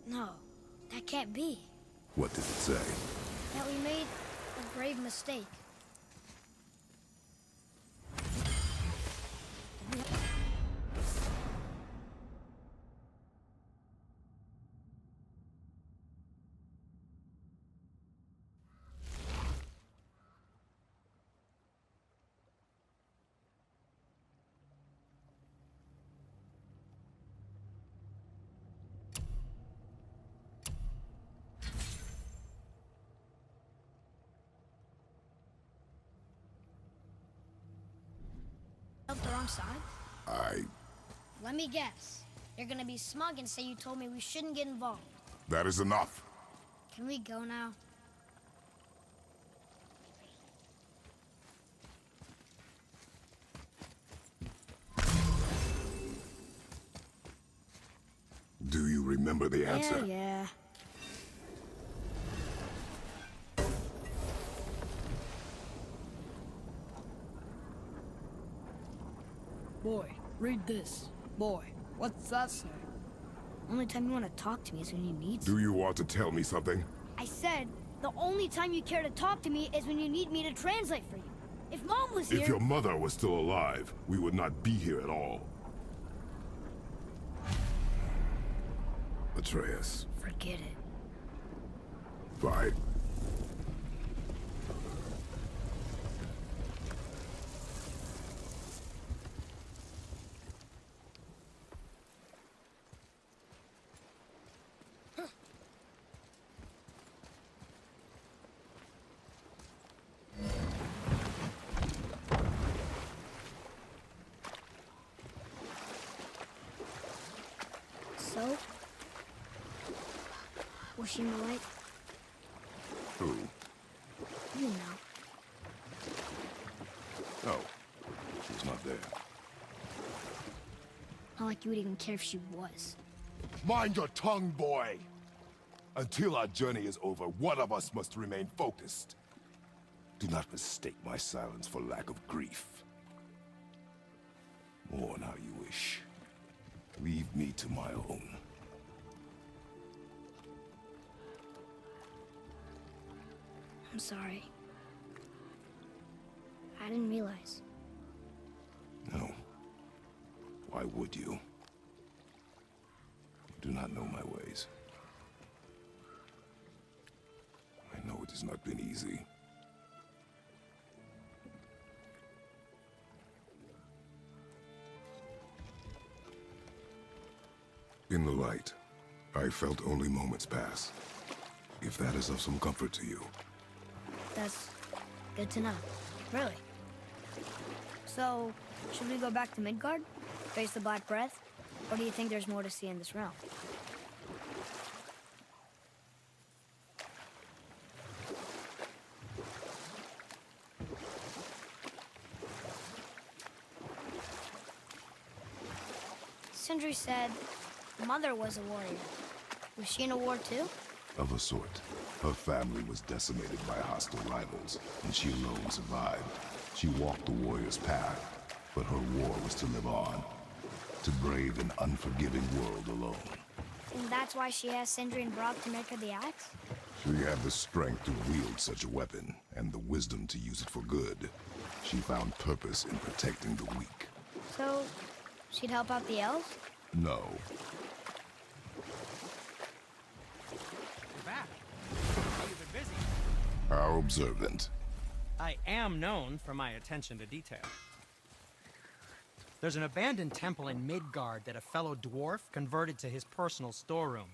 No, that can't be. What does it say? That we made a grave mistake. The wrong side? Let me guess. You're gonna be smug and say you told me we shouldn't get involved. That is enough. Can we go now? Do you remember the answer? Yeah. Boy, read this. Boy, what's that say? Only time you want to talk to me is when you need Do you want to tell me something? I said, the only time you care to talk to me is when you need me to translate for you. If Mom was here... If your mother was still alive, we would not be here at all. Atreus. Forget it. Fine. So? Was she in the light? Who? You know. Oh. She was not there. Not like you would even care if she was. Mind your tongue, boy! Until our journey is over, one of us must remain focused. Do not mistake my silence for lack of grief. Mourn how you wish. Leave me to my own. I'm sorry. I didn't realize. No. Why would you? You do not know my ways. I know it has not been easy. In the light, I felt only moments pass. If that is of some comfort to you. That's good to know. Really. So, should we go back to Midgard? Face the Black Breath? Or do you think there's more to see in this realm? Sindri said Mother was a warrior. Was she in a war too? Of a sort. Her family was decimated by hostile rivals, and she alone survived. She walked the warrior's path, but her war was to live on. To brave an unforgiving world alone. And that's why she asked Sindri and Brock to make her the axe? She had the strength to wield such a weapon, and the wisdom to use it for good. She found purpose in protecting the weak. So, she'd help out the elves? No. You're back. You've been busy. How observant. I am known for my attention to detail. There's an abandoned temple in Midgard that a fellow dwarf converted to his personal storeroom.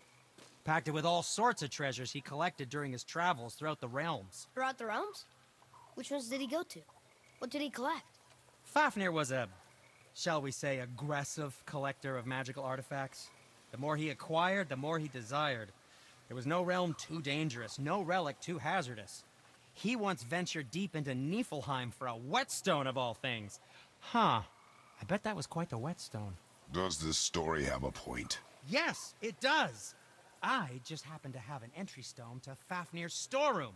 Packed it with all sorts of treasures he collected during his travels throughout the realms. Throughout the realms? Which ones did he go to? What did he collect? Fafnir was a, shall we say, aggressive collector of magical artifacts. The more he acquired, the more he desired. There was no realm too dangerous, no relic too hazardous. He once ventured deep into Niflheim for a whetstone of all things. Huh. I bet that was quite the whetstone. Does this story have a point? Yes, it does. I just happen to have an entry stone to Fafnir's storeroom.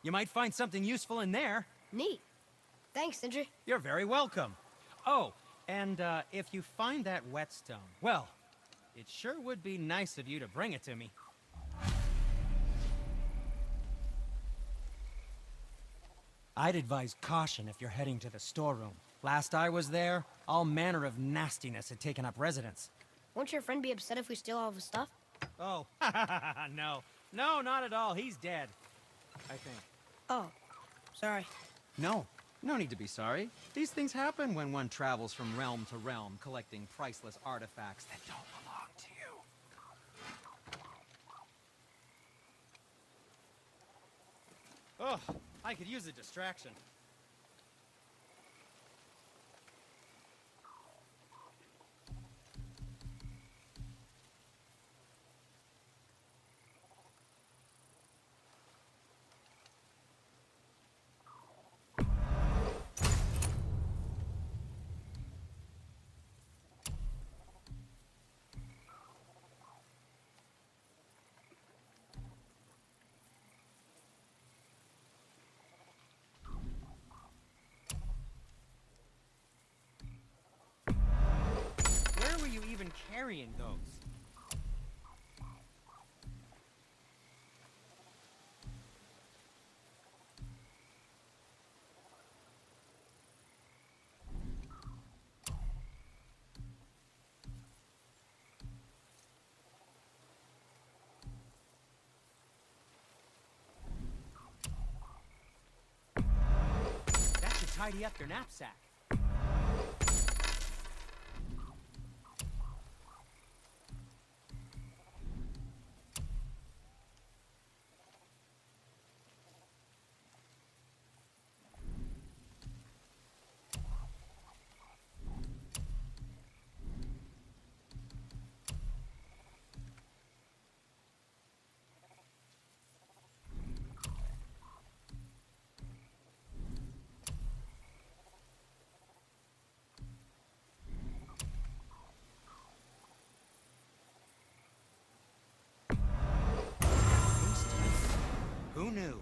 You might find something useful in there. Neat. Thanks, Sindri. You're very welcome. Oh, and if you find that whetstone, well, it sure would be nice of you to bring it to me. I'd advise caution if you're heading to the storeroom. Last I was there, all manner of nastiness had taken up residence. Won't your friend be upset if we steal all of his stuff? Oh, no. No, not at all. He's dead, I think. Oh, sorry. No need to be sorry. These things happen when one travels from realm to realm, collecting priceless artifacts that don't belong to you. Oh, I could use a distraction. Where were you even carrying those? That should tidy up your knapsack. Who knew?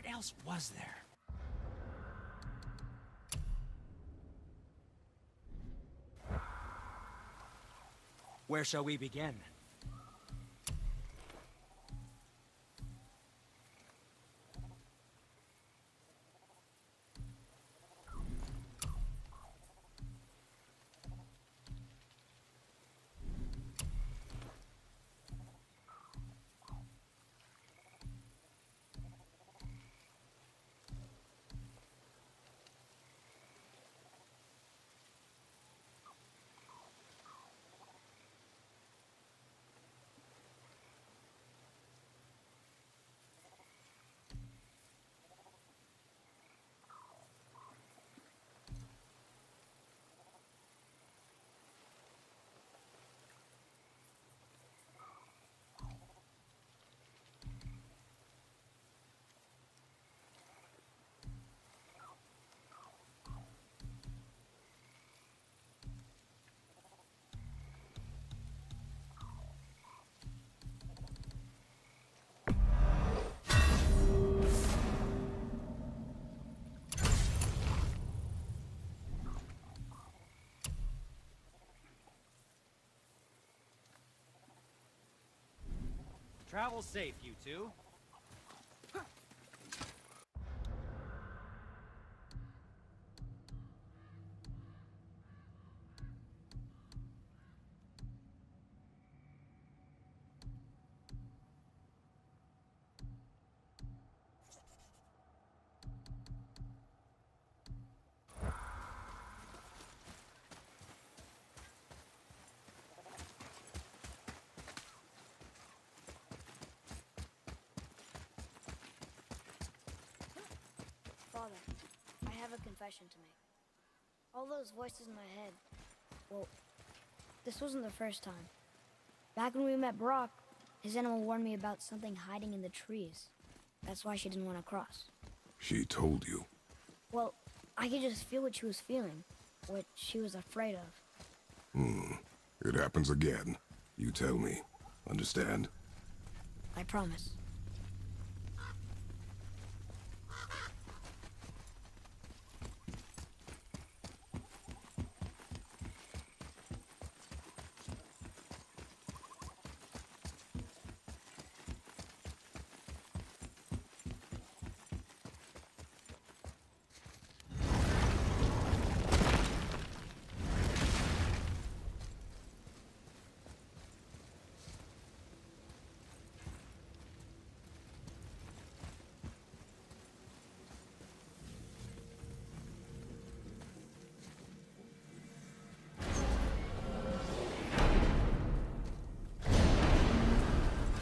What else was there? Where shall we begin? Travel safe, you two. Father, I have a confession to make. All those voices in my head, well, this wasn't the first time. Back when we met Brock, his animal warned me about something hiding in the trees. That's why she didn't want to cross. She told you. Well, I could just feel what she was feeling, what she was afraid of. It happens again. You tell me. Understand? I promise.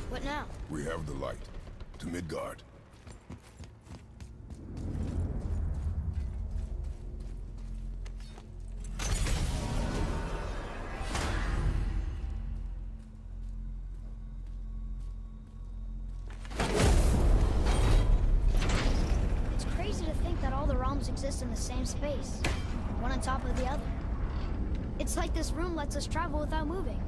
What now? We have the light. To Midgard. It's crazy to think that all the realms exist in the same space, one on top of the other. It's like this room lets us travel without moving.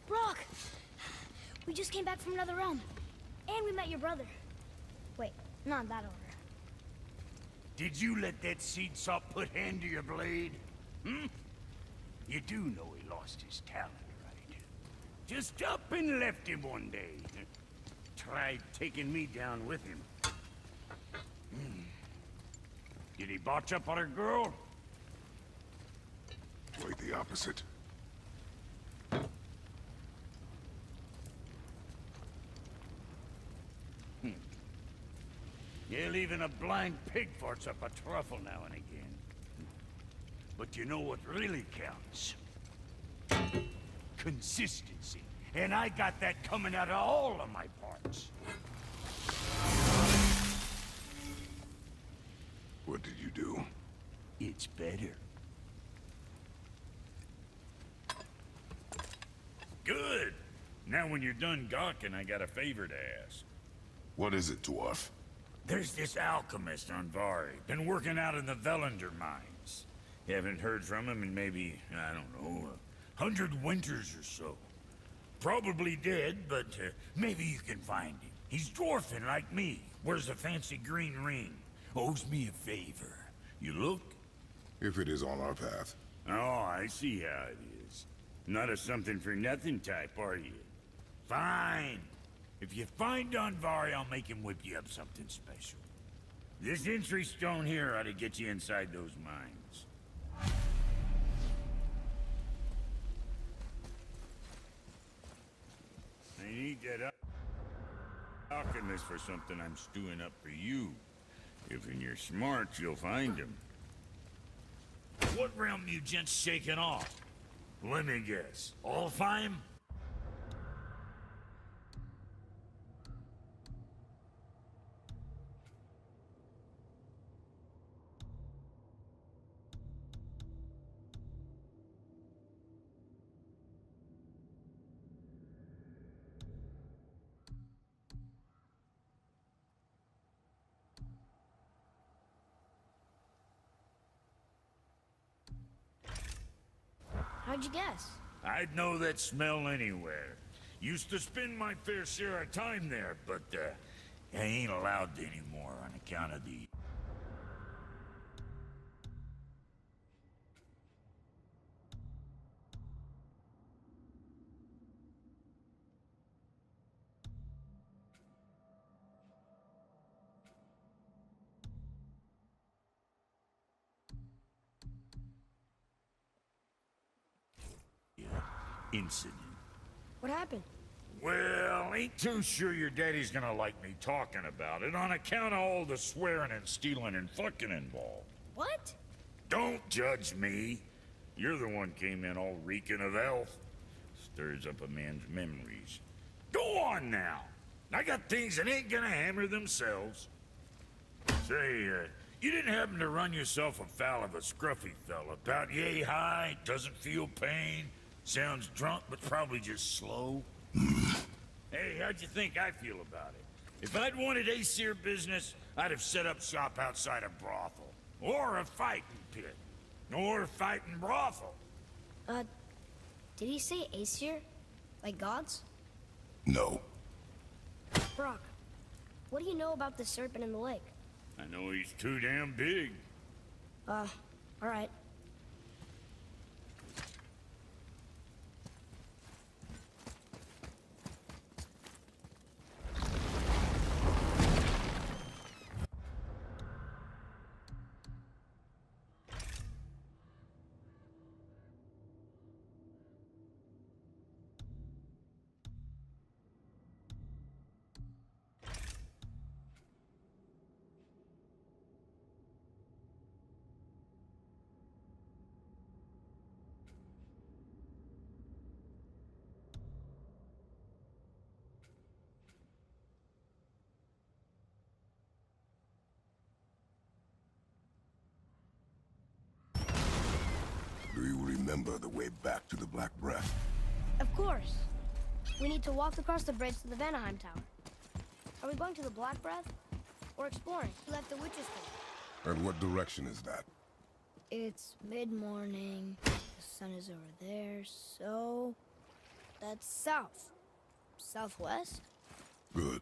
Brock! We just came back from another realm. And we met your brother. Wait, not in that order. Did you let that seed sop put hand to your blade? You do know he lost his talent, right? Just up and left him one day. Tried taking me down with him. Did he botch up on a girl? Quite the opposite. Hell, even a blind pig farts up a truffle now and again. But you know what really counts? Consistency. And I got that coming out of all of my parts. What did you do? It's better. Good. Now when you're done gawking, I got a favor to ask. What is it, dwarf? There's this alchemist on Vari. Been working out in the Velander mines. Haven't heard from him in maybe, I don't know, 100 winters or so. Probably dead, but maybe you can find him. He's dwarfing like me. Wears a fancy green ring. Owes me a favor. You look? If it is on our path. Oh, I see how it is. Not a something-for-nothing type, are you? Fine. If you find Donvari, I'll make him whip you up something special. This entry stone here ought to get you inside those mines. I need that alchemist for something I'm stewing up for you. If you're smart, you'll find him. What realm you gents shaking off? Let me guess. Alfheim? How'd you guess? I'd know that smell anywhere. Used to spend my fair share of time there, but I ain't allowed to anymore on account of the... incident. What happened? Well, ain't too sure your daddy's gonna like me talking about it on account of all the swearing and stealing and fucking involved. What? Don't judge me. You're the one came in all reeking of elf. Stirs up a man's memories. Go on now. I got things that ain't gonna hammer themselves. Say, you didn't happen to run yourself afoul of a scruffy fella about yay high, doesn't feel pain, sounds drunk but probably just slow? Hey, how'd you think I feel about it? If I'd wanted Aesir business, I'd have set up shop outside a brothel. Or a fighting pit. Or a fighting brothel. Did he say Aesir? Like gods? No. Brock, what do you know about the serpent in the lake? I know he's too damn big. Alright. Do you remember the way back to the Black Breath? Of course. We need to walk across the bridge to the Vanaheim Tower. Are we going to the Black Breath? Or exploring, like the witches do? And what direction is that? It's mid-morning. The sun is over there, so... That's south. Southwest? Good.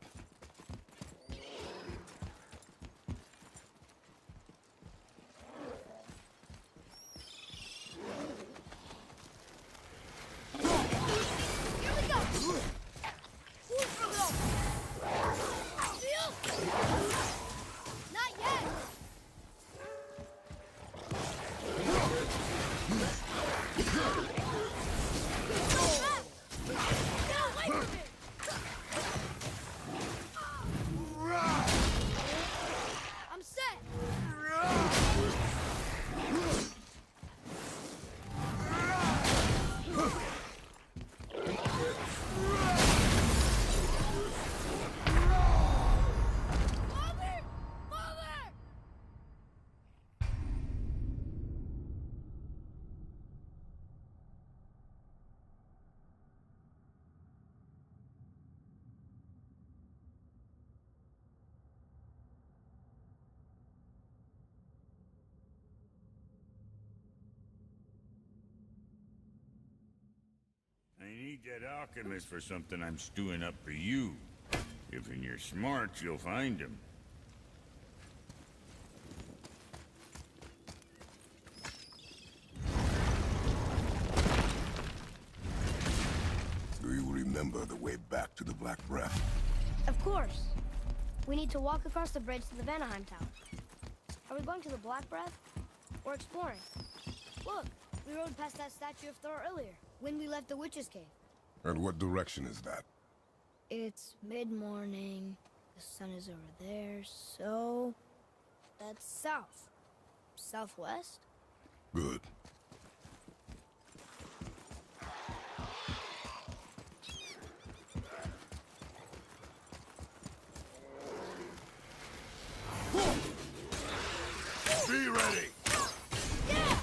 need that alchemist for something I'm stewing up for you. If in your smarts, you'll find him. Do you remember the way back to the Black Breath? Of course. We need to walk across the bridge to the Vanaheim Tower. Are we going to the Black Breath? Or exploring? Look, we rode past that statue of Thor earlier, when we left the Witch's Cave. And what direction is that? It's mid-morning, the sun is over there, so... that's south. Southwest? Good. Be ready! Yeah!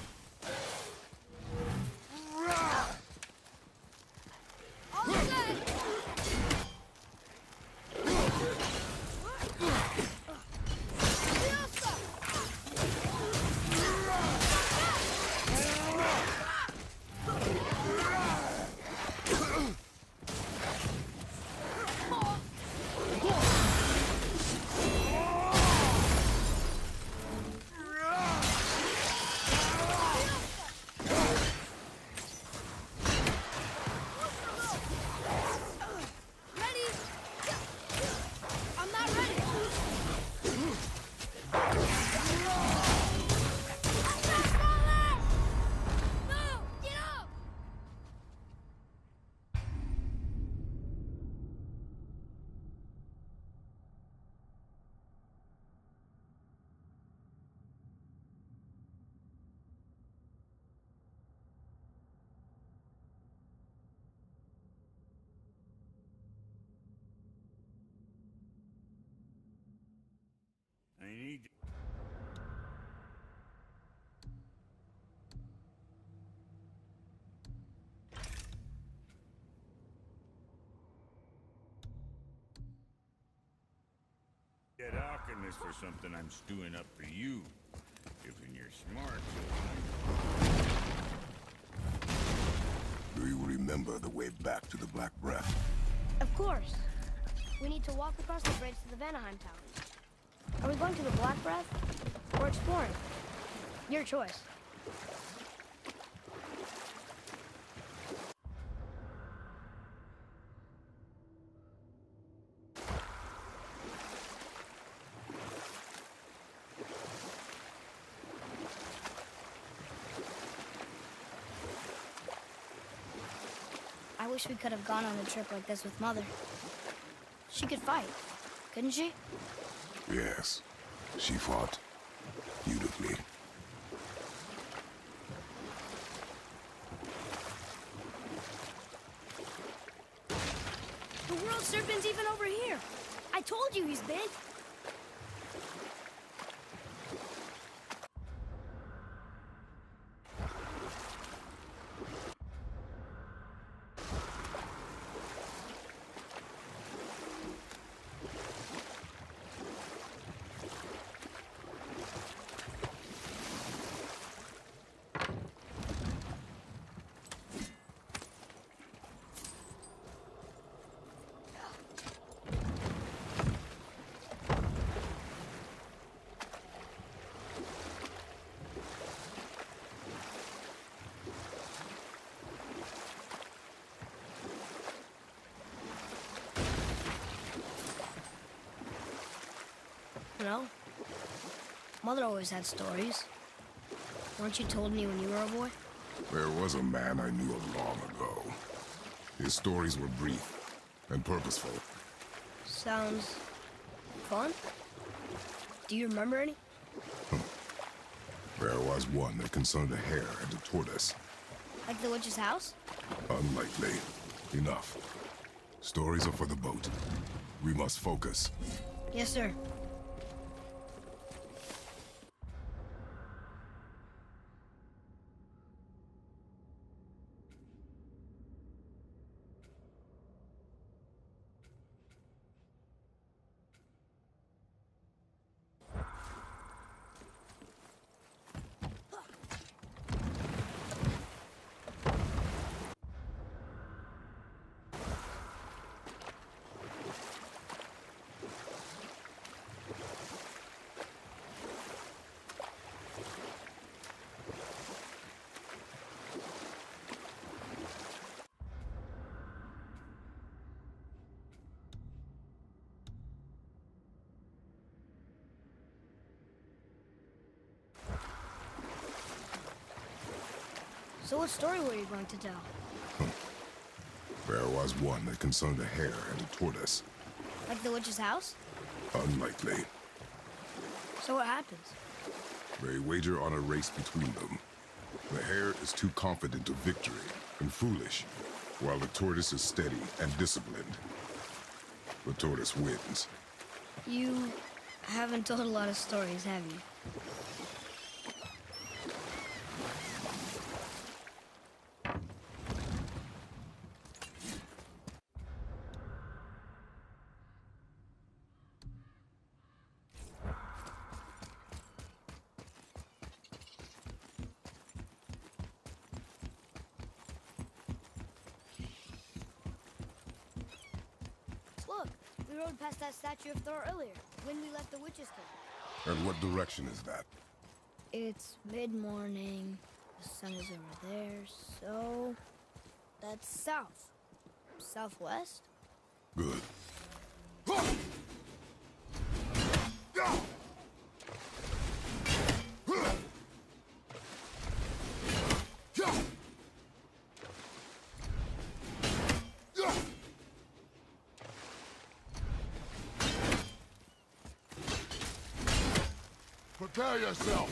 All set! Ready? I'm not ready. No, get up! I need... that alchemist for something I'm stewing up for you. If in your smarts, you'll find him. Do you remember the way back to the Black Breath? Of course. We need to walk across the bridge to the Vanaheim Tower. Are we going to the Black Breath? Or exploring? Your choice. I wish we could have gone on a trip like this with Mother. She could fight, couldn't she? Yes. She fought beautifully. The world serpent's even over here. I told you he's big. You know, Mother always had stories. Weren't you told me when you were a boy? There was a man I knew of long ago. His stories were brief and purposeful. Sounds fun. Do you remember any? There was one that concerned a hare and a tortoise. Like the witch's house? Unlikely. Enough. Stories are for the boat. We must focus. Yes, sir. So what story were you going to tell? There was one that concerned a hare and a tortoise. Like the witch's house? Unlikely. So what happens? They wager on a race between them. The hare is too confident of victory and foolish, while the tortoise is steady and disciplined. The tortoise wins. You haven't told a lot of stories, have you? Look, we rode past that statue of Thor earlier, when we left the witch's cave. And what direction is that? It's mid-morning, the sun is over there, so... that's south. Southwest? Good. Prepare yourself!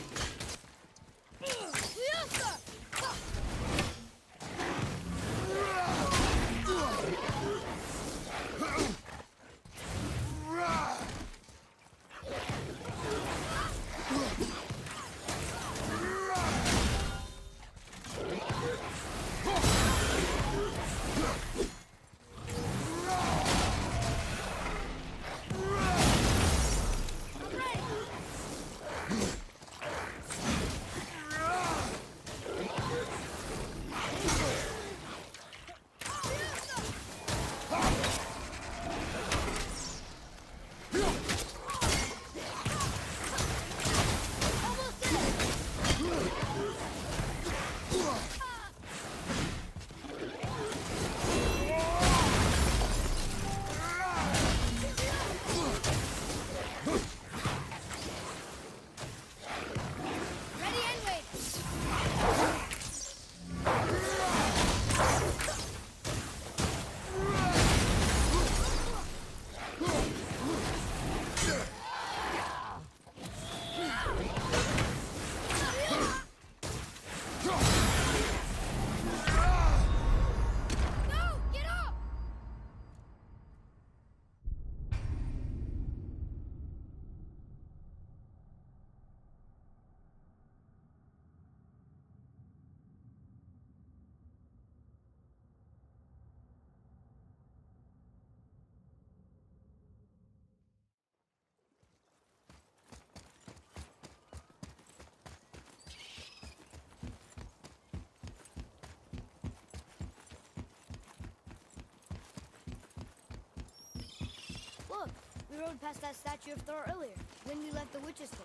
Look, we rode past that statue of Thor earlier, when we left the witch's cave.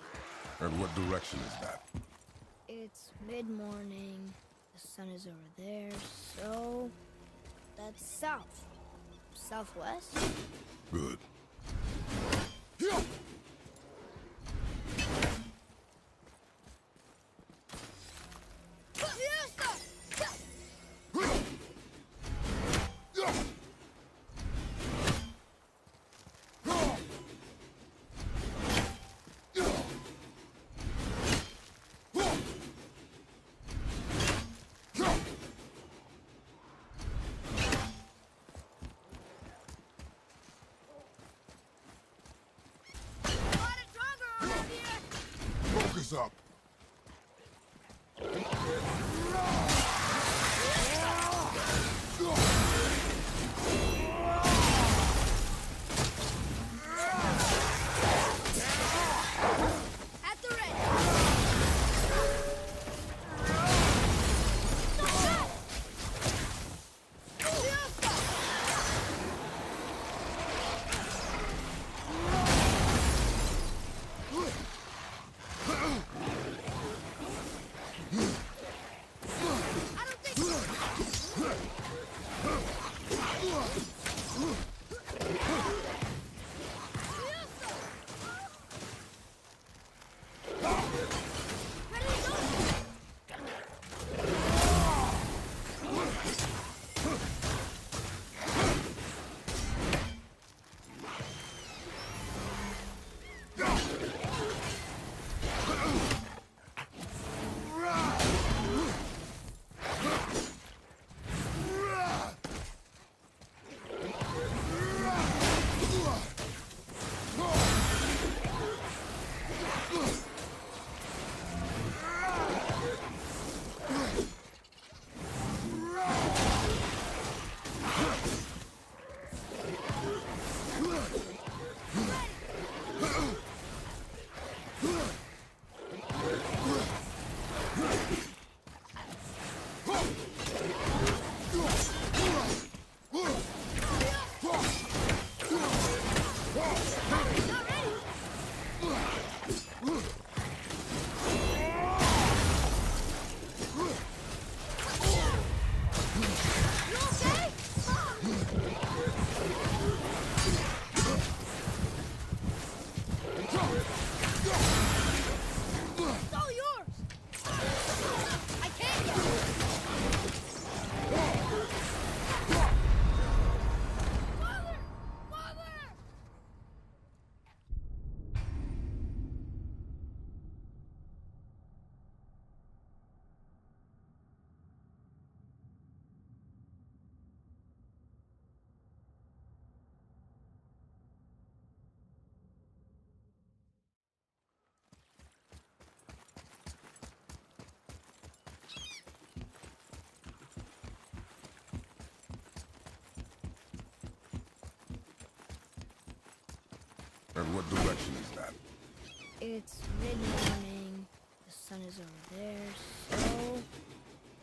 And what direction is that? It's mid-morning, the sun is over there, so... that's south. Southwest? Good. Focus up. At the ready! It's all yours! I can't get it! Father! Father! And what direction is that? It's mid-morning. The sun is over there, so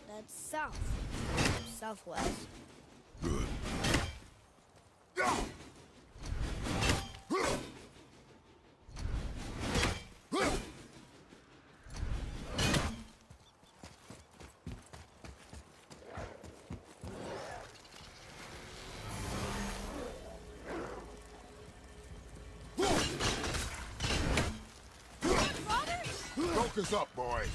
that's south. Southwest. Good. Focus up, boy.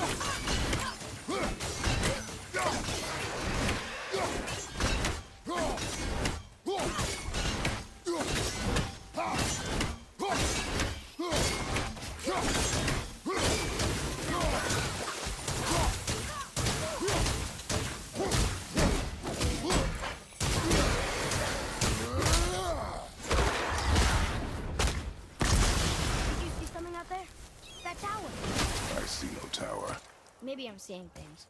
Did you see something out there? That tower. I see no tower. Maybe I'm seeing things.